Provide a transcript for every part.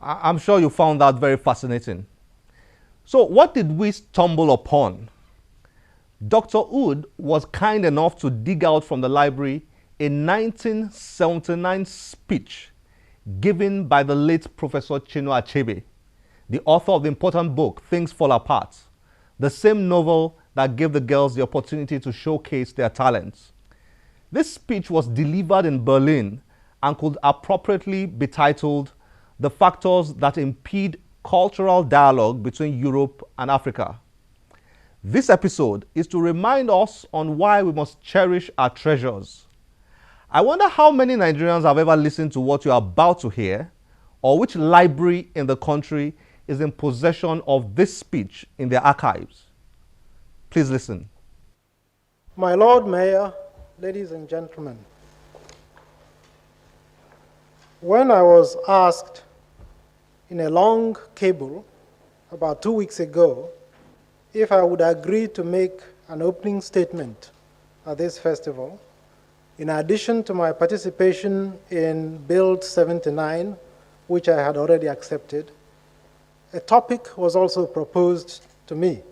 I'm sure you found that very fascinating. So what did we stumble upon? Dr. Wood was kind enough to dig out from the library a 1979 speech given by the late Professor Chinua Achebe, the author of the important book, Things Fall Apart, the same novel that gave the girls the opportunity to showcase their talents. This speech was delivered in Berlin and could appropriately be titled The Factors That Impede Cultural Dialogue Between Europe and Africa. This episode is to remind us on why we must cherish our treasures. I wonder how many Nigerians have ever listened to what you are about to hear, or which library in the country is in possession of this speech in their archives. Please listen. My Lord Mayor, ladies and gentlemen, when I was asked in a long cable about 2 weeks ago if I would agree to make an opening statement at this festival, in addition to my participation in Build 79, which I had already accepted, a topic was also proposed to me: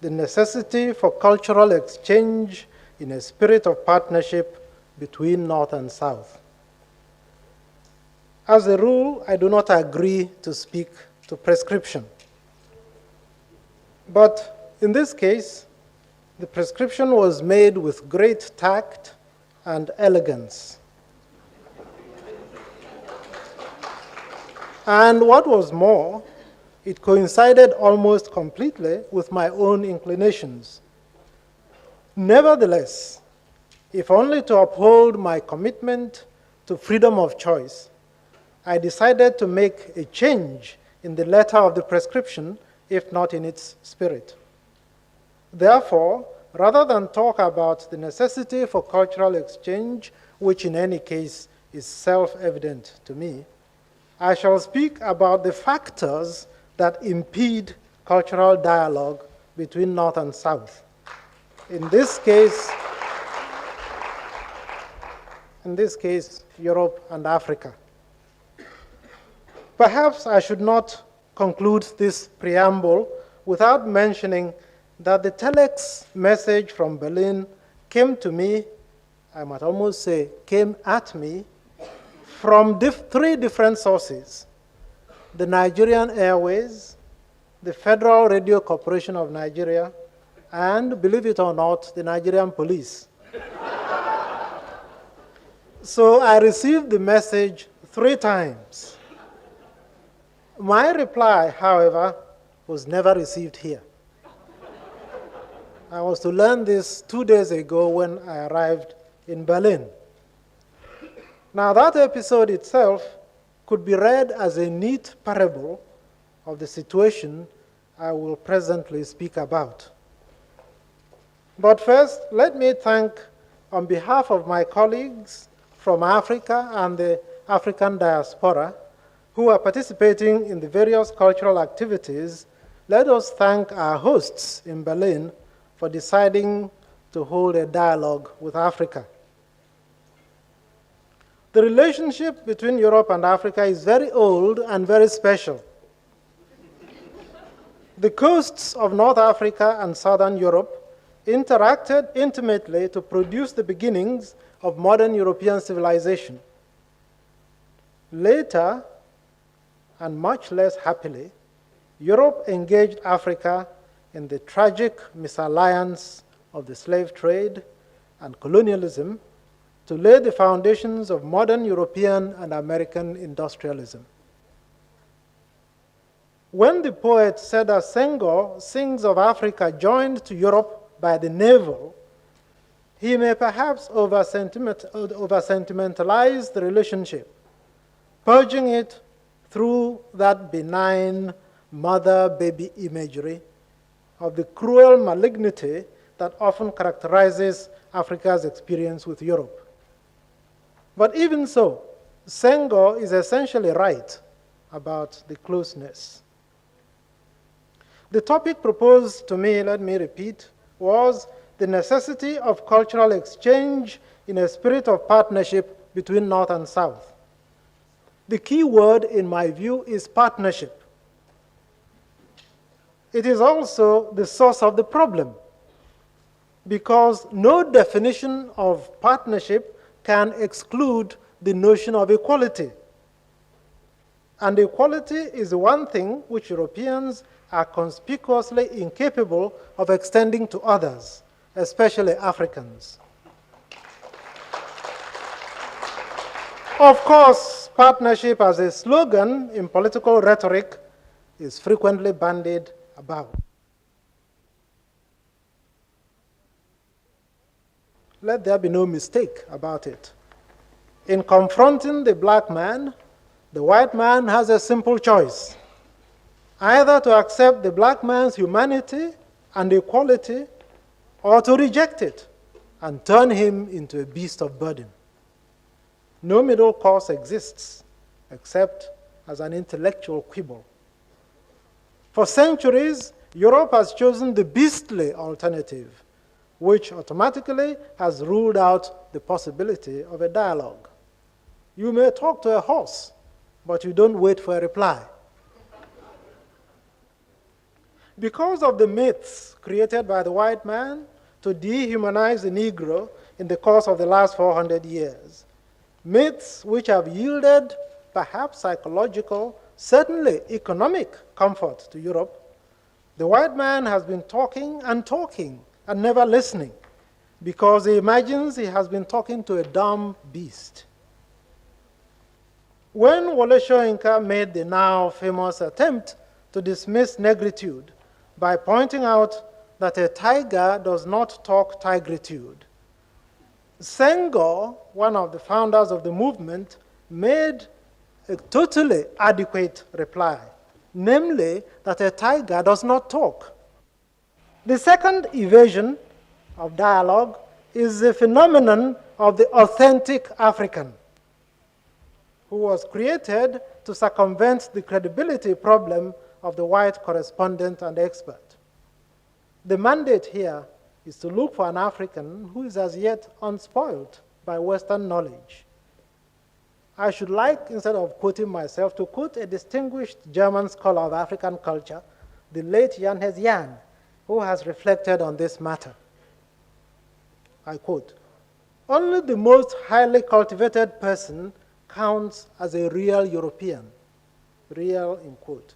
the necessity for cultural exchange in a spirit of partnership between North and South. As a rule, I do not agree to speak to prescription. But in this case, the prescription was made with great tact and elegance. And what was more, it coincided almost completely with my own inclinations. Nevertheless, if only to uphold my commitment to freedom of choice, I decided to make a change in the letter of the prescription, if not in its spirit. Therefore, rather than talk about the necessity for cultural exchange, which in any case is self-evident to me, I shall speak about the factors that impede cultural dialogue between North and South. In this case, Europe and Africa. Perhaps I should not conclude this preamble without mentioning that the telex message from Berlin came to me, I might almost say came at me, from three different sources: the Nigerian Airways, the Federal Radio Corporation of Nigeria, and, believe it or not, the Nigerian police. So I received the message 3 times. My reply, however, was never received here. I was to learn this 2 days ago when I arrived in Berlin. Now, that episode itself could be read as a neat parable of the situation I will presently speak about. But first, let me thank, on behalf of my colleagues from Africa and the African diaspora who are participating in the various cultural activities, let us thank our hosts in Berlin for deciding to hold a dialogue with Africa. The relationship between Europe and Africa is very old and very special. The coasts of North Africa and Southern Europe interacted intimately to produce the beginnings of modern European civilization. Later, and much less happily, Europe engaged Africa in the tragic misalliance of the slave trade and colonialism to lay the foundations of modern European and American industrialism. When the poet Seda Senghor sings of Africa joined to Europe by the navel, he may perhaps over-sentimentalize the relationship, purging it through that benign mother-baby imagery of the cruel malignity that often characterizes Africa's experience with Europe. But even so, Senghor is essentially right about the closeness. The topic proposed to me, let me repeat, was the necessity of cultural exchange in a spirit of partnership between North and South. The key word, in my view, is partnership. It is also the source of the problem, because no definition of partnership can exclude the notion of equality. And equality is the one thing which Europeans are conspicuously incapable of extending to others, especially Africans. Of course, partnership as a slogan in political rhetoric is frequently bandied about. Let there be no mistake about it. In confronting the black man, the white man has a simple choice: either to accept the black man's humanity and equality, or to reject it and turn him into a beast of burden. No middle course exists except as an intellectual quibble. For centuries, Europe has chosen the beastly alternative, which automatically has ruled out the possibility of a dialogue. You may talk to a horse, but you don't wait for a reply. Because of the myths created by the white man to dehumanize the Negro in the course of the last 400 years, myths which have yielded perhaps psychological, certainly economic comfort to Europe, the white man has been talking and never listening, because he imagines he has been talking to a dumb beast. When Wole Soyinka made the now famous attempt to dismiss negritude by pointing out that a tiger does not talk tigritude, Senghor, one of the founders of the movement, made a totally adequate reply, namely that a tiger does not talk. The second evasion of dialogue is the phenomenon of the authentic African, who was created to circumvent the credibility problem of the white correspondent and expert. The mandate here is to look for an African who is as yet unspoiled by Western knowledge. I should like, instead of quoting myself, to quote a distinguished German scholar of African culture, the late Jahn, who has reflected on this matter. I quote, "Only the most highly cultivated person counts as a real European," real in quote.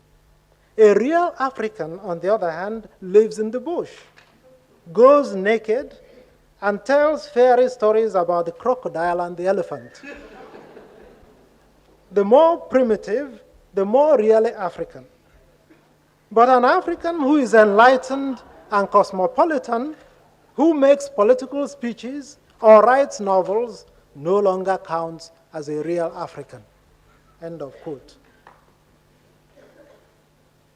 A real African, on the other hand, lives in the bush, goes naked, and tells fairy stories about the crocodile and the elephant. The more primitive, the more really African. But an African who is enlightened and cosmopolitan, who makes political speeches or writes novels, no longer counts as a real African. End of quote.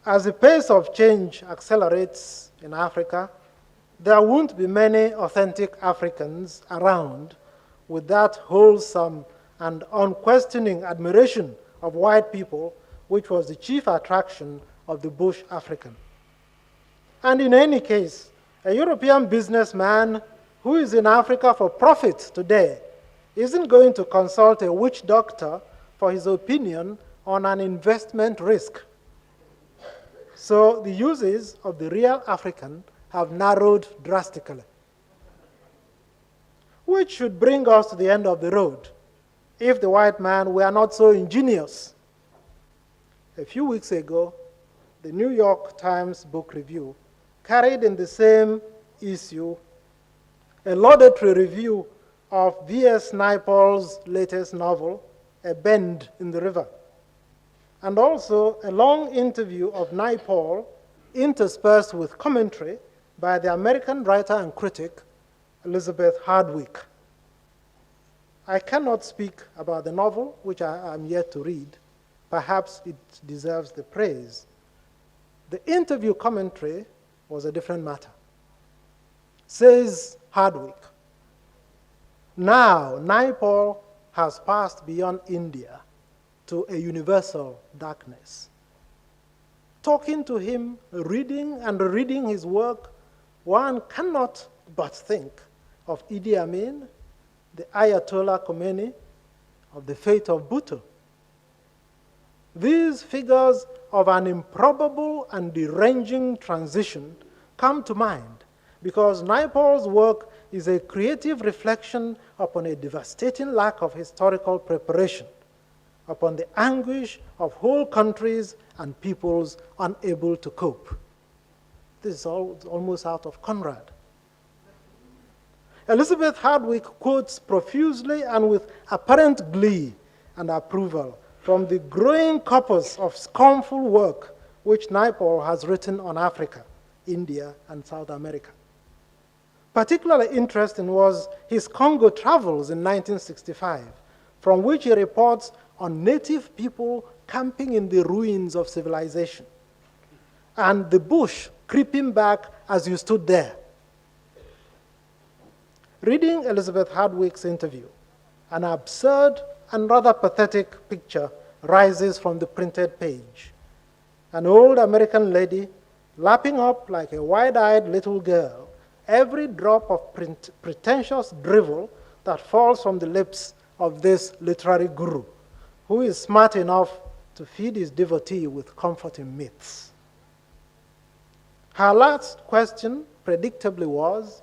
As the pace of change accelerates in Africa, there won't be many authentic Africans around with that wholesome and unquestioning admiration of white people, which was the chief attraction of the bush African. And in any case, a European businessman who is in Africa for profit today isn't going to consult a witch doctor for his opinion on an investment risk. So the uses of the real African have narrowed drastically, which should bring us to the end of the road if the white man were not so ingenious. A few weeks ago, the New York Times Book Review carried in the same issue a laudatory review of V.S. Naipaul's latest novel, A Bend in the River, and also a long interview of Naipaul interspersed with commentary by the American writer and critic Elizabeth Hardwick. I cannot speak about the novel, which I am yet to read. Perhaps it deserves the praise. The interview commentary was a different matter. Says Hardwick, "Now Naipaul has passed beyond India to a universal darkness. Talking to him, reading and reading his work, one cannot but think of Idi Amin, the Ayatollah Khomeini, of the fate of Bhutto. these figures of an improbable and deranging transition come to mind because Naipaul's work is a creative reflection upon a devastating lack of historical preparation, upon the anguish of whole countries and peoples unable to cope. This is almost out of Conrad. Elizabeth Hardwick quotes profusely and with apparent glee and approval from the growing corpus of scornful work which Naipaul has written on Africa, India, and South America. Particularly interesting was his Congo travels in 1965, from which he reports on native people camping in the ruins of civilization, and the bush creeping back as you stood there. Reading Elizabeth Hardwick's interview, an absurd and rather pathetic picture rises from the printed page. An old American lady lapping up like a wide-eyed little girl every drop of pretentious drivel that falls from the lips of this literary guru, who is smart enough to feed his devotee with comforting myths. Her last question, predictably, was,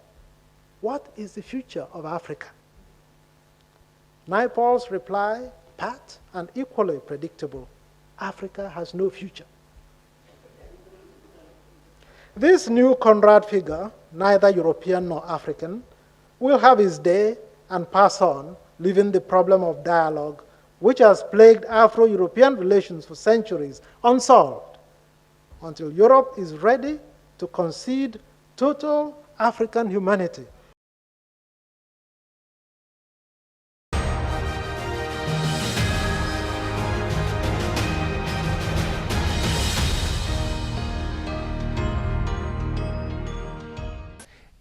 what is the future of Africa? Naipaul's reply, pat and equally predictable, Africa has no future. This new Conrad figure, neither European nor African, will have his day and pass on, leaving the problem of dialogue, which has plagued Afro-European relations for centuries, unsolved, until Europe is ready to concede total African humanity.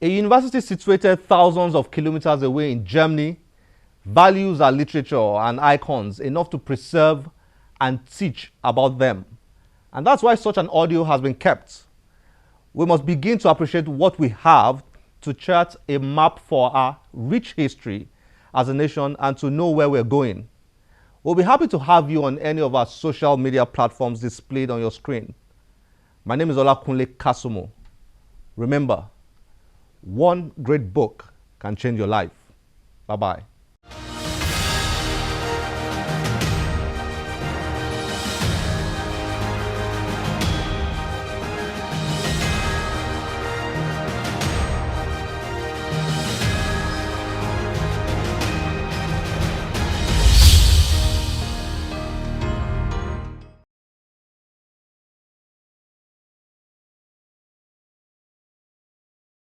A university situated thousands of kilometers away in Germany values our literature and icons enough to preserve and teach about them. And that's why such an audio has been kept. We must begin to appreciate what we have to chart a map for our rich history as a nation and to know where we're going. We'll be happy to have you on any of our social media platforms displayed on your screen. My name is Olakunle Kasumo. Remember, one great book can change your life. Bye-bye.